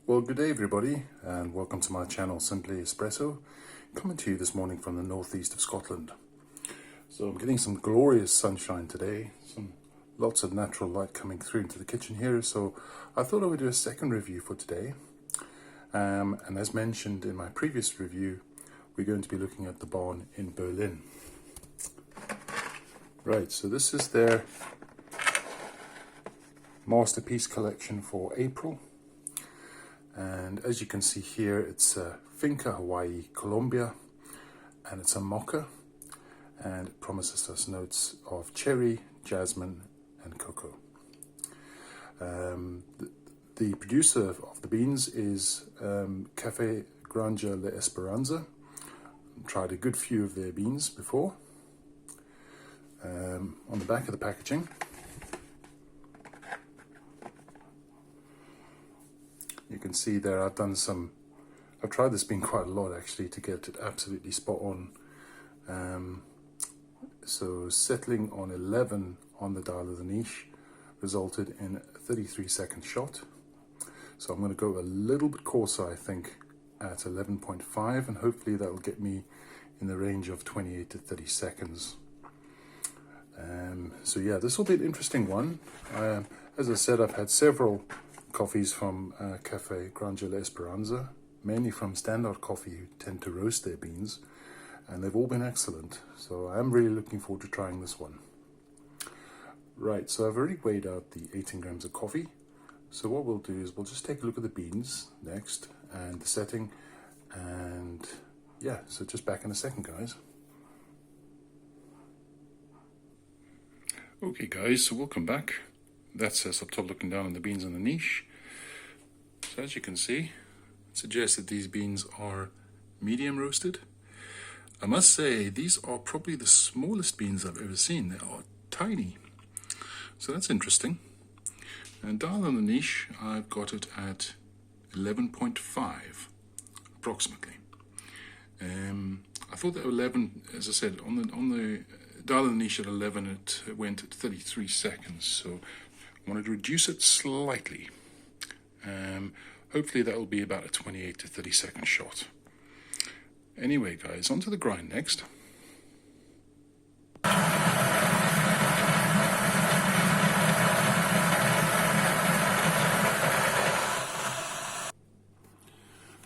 Well, good day everybody, and welcome to my channel, Simply Espresso, coming to you this morning from the northeast of Scotland. So I'm getting some glorious sunshine today, lots of natural light coming through into the kitchen here, so I thought I would do a second review for today. And as mentioned in my previous review, we're going to be looking at the barn in Berlin. Right, so this is their masterpiece collection for April. And as you can see here, it's a Finca Hawaii Colombia, and it's a Mokka, and it promises us notes of cherry, jasmine and cocoa. The producer of the beans is Café Granja La Esperanza. Tried a good few of their beans before. On the back of the packaging, you can see there I've tried this bean quite a lot actually to get it absolutely spot on. So settling on 11 on the dial of the niche resulted in a 33-second shot. So I'm going to go a little bit coarser, I think, at 11.5, and hopefully that will get me in the range of 28 to 30 seconds. So yeah, this will be an interesting one. As I said, I've had several coffees from Café Granja La Esperanza, mainly from Standard Coffee, who tend to roast their beans, and they've all been excellent. So I'm really looking forward to trying this one. Right, so I've already weighed out the 18 grams of coffee. So what we'll do is we'll just take a look at the beans next and the setting, and yeah, so just back in a second, guys. Okay guys, so welcome back. That's us up top looking down on the beans on the niche. So as you can see, it suggests that these beans are medium roasted. I must say, these are probably the smallest beans I've ever seen. They are tiny. So that's interesting. And dial on the niche, I've got it at 11.5, approximately. I thought that 11, as I said, on the dial on the niche at 11, it went at 33 seconds. So I wanted to reduce it slightly. Hopefully that will be about a 28 to 30 second shot. Anyway, guys, onto the grind next.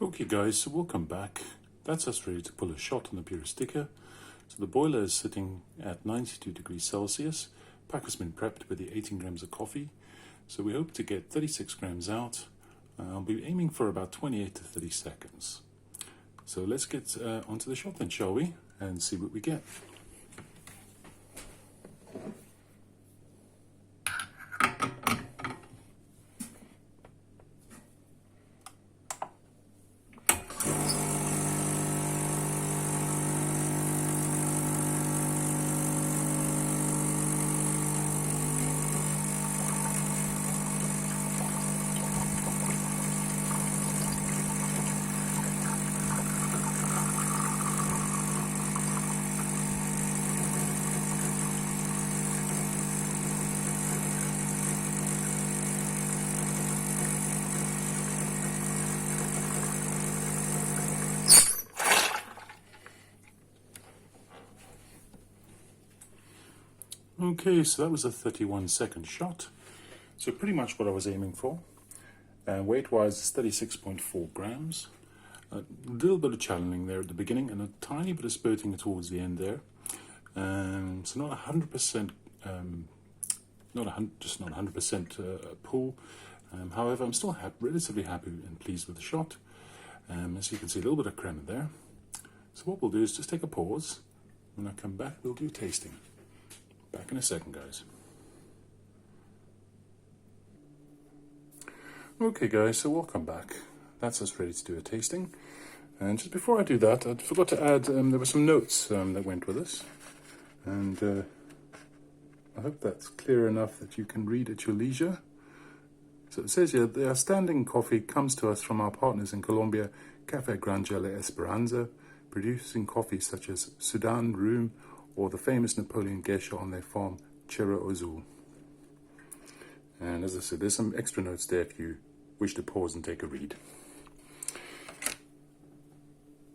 Okay guys, so welcome back. That's us ready to pull a shot on the Puristika. So the boiler is sitting at 92 degrees Celsius. Pack has been prepped with the 18 grams of coffee. So we hope to get 36 grams out. I'll be aiming for about 28 to 30 seconds. So let's get onto the shot then, shall we? And see what we get. Okay, so that was a 31-second shot. So pretty much what I was aiming for. Weight-wise, it's 36.4 grams. A little bit of challenging there at the beginning, and a tiny bit of spurting towards the end there. So not 100%, not 100% pull. However, I'm still relatively happy and pleased with the shot. As you can see, a little bit of crema there. So what we'll do is just take a pause. When I come back, we'll do tasting. Back in a second, guys. Okay guys, so welcome back. That's us ready to do a tasting. And just before I do that, I forgot to add, there were some notes that went with this. And I hope that's clear enough that you can read at your leisure. So it says here, the outstanding coffee comes to us from our partners in Colombia, Café Granja La Esperanza, producing coffee such as Sudan Room, or the famous Napoleon Geisha on their farm, Cerro Azul. And as I said, there's some extra notes there if you wish to pause and take a read.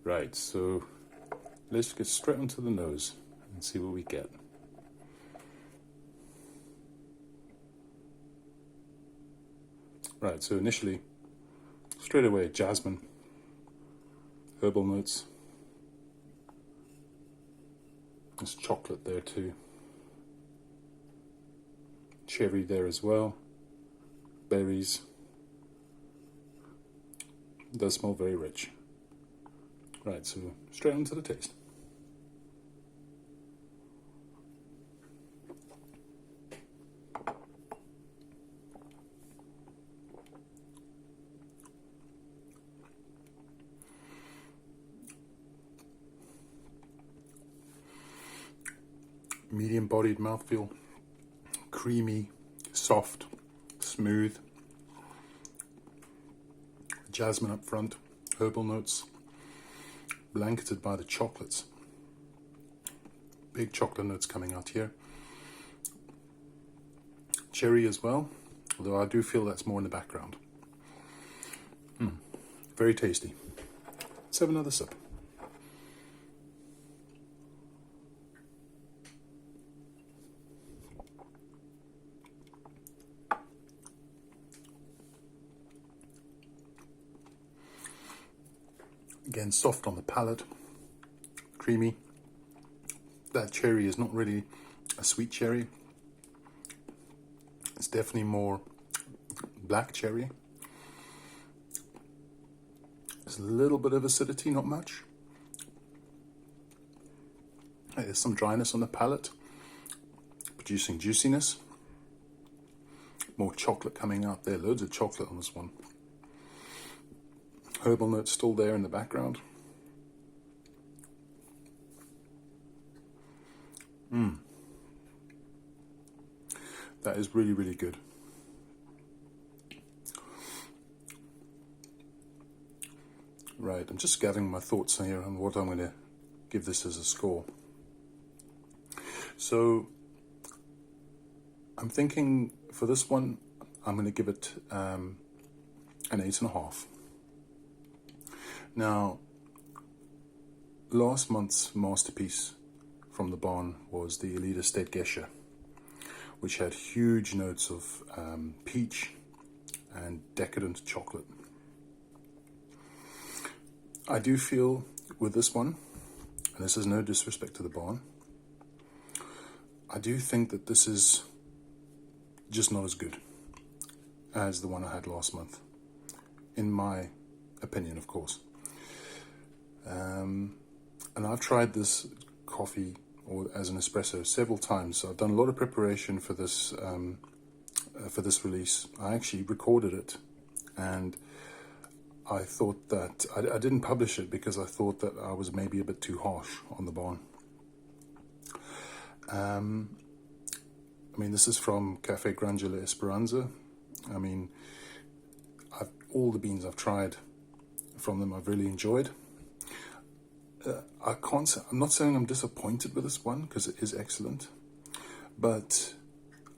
Right, so let's get straight onto the nose and see what we get. Right, so initially, straight away, jasmine, herbal notes. There's chocolate there too. Cherry there as well. Berries. It does smell very rich. Right, so straight on to the taste. Medium-bodied mouthfeel, creamy, soft, smooth. Jasmine up front, herbal notes, blanketed by the chocolates. Big chocolate notes coming out here. Cherry as well, although I do feel that's more in the background. Very tasty. Let's have another sip. Again, soft on the palate, creamy. That cherry is not really a sweet cherry. It's definitely more black cherry. There's a little bit of acidity, not much. There's some dryness on the palate, producing juiciness. More chocolate coming out there, loads of chocolate on this one. Herbal notes still there in the background. That is really, really good. Right, I'm just gathering my thoughts here on what I'm going to give this as a score. So, I'm thinking for this one, I'm going to give it an 8.5. Now, last month's masterpiece from the barn was the Elite Estate Gescher, which had huge notes of peach and decadent chocolate. I do feel with this one, and this is no disrespect to the barn, I do think that this is just not as good as the one I had last month, in my opinion, of course. And I've tried this coffee or as an espresso several times. So I've done a lot of preparation for this release. I actually recorded it, and I thought that I didn't publish it because I thought that I was maybe a bit too harsh on the barn. I mean, this is from Cafe Grangela Esperanza. I mean, all the beans I've tried from them I've really enjoyed. I'm not saying I'm disappointed with this one because it is excellent, but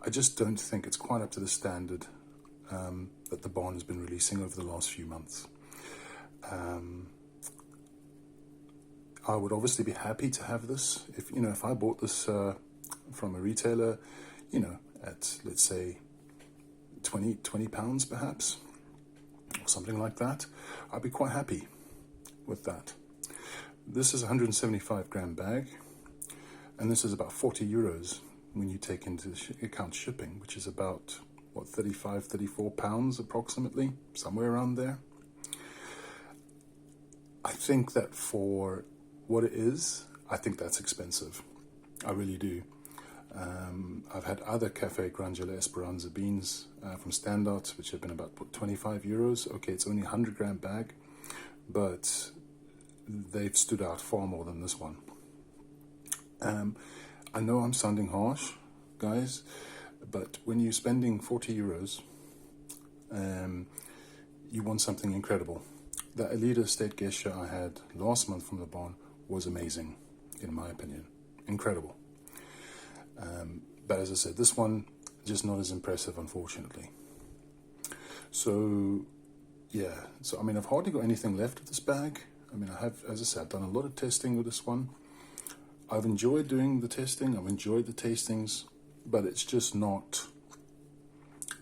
I just don't think it's quite up to the standard that the barn has been releasing over the last few months. I would obviously be happy to have this if I bought this from a retailer, at let's say £20 perhaps, or something like that. I'd be quite happy with that. This is a 175 gram bag, and this is about 40 euros when you take into account shipping, which is about, 34 pounds approximately, somewhere around there. I think that for what it is, I think that's expensive. I really do. I've had other Cafe Grangela Esperanza beans from Standard, which have been about 25 euros. Okay, it's only a 100 gram bag, but they've stood out far more than this one. I know I'm sounding harsh, guys, but when you're spending 40 euros, you want something incredible. The Elite Estate Gescher I had last month from the barn was amazing, in my opinion. Incredible. But as I said, this one, just not as impressive, unfortunately. So yeah, so I mean, I've hardly got anything left of this bag. I mean, I have, as I said, done a lot of testing with this one. I've enjoyed doing the testing, I've enjoyed the tastings, but it's just not,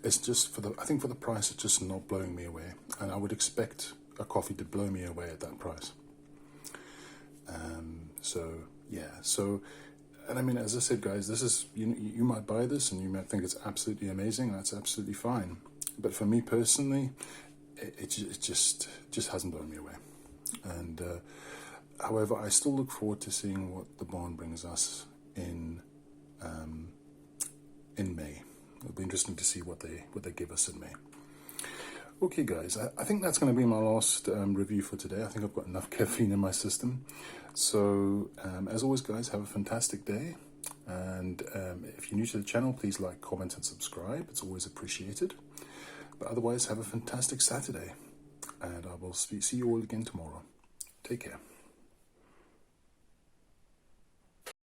it's just for the, I think for the price, it's just not blowing me away. And I would expect a coffee to blow me away at that price. So, yeah, so, and I mean, as I said, guys, this is, you might buy this and you might think it's absolutely amazing. That's absolutely fine. But for me personally, it just hasn't blown me away. And however, I still look forward to seeing what the barn brings us in May. It'll be interesting to see what they give us in May. Okay, guys, I think that's going to be my last review for today. I think I've got enough caffeine in my system. So, as always, guys, have a fantastic day. And if you're new to the channel, please like, comment, and subscribe. It's always appreciated. But otherwise, have a fantastic Saturday. And I will see you all again tomorrow. Take care.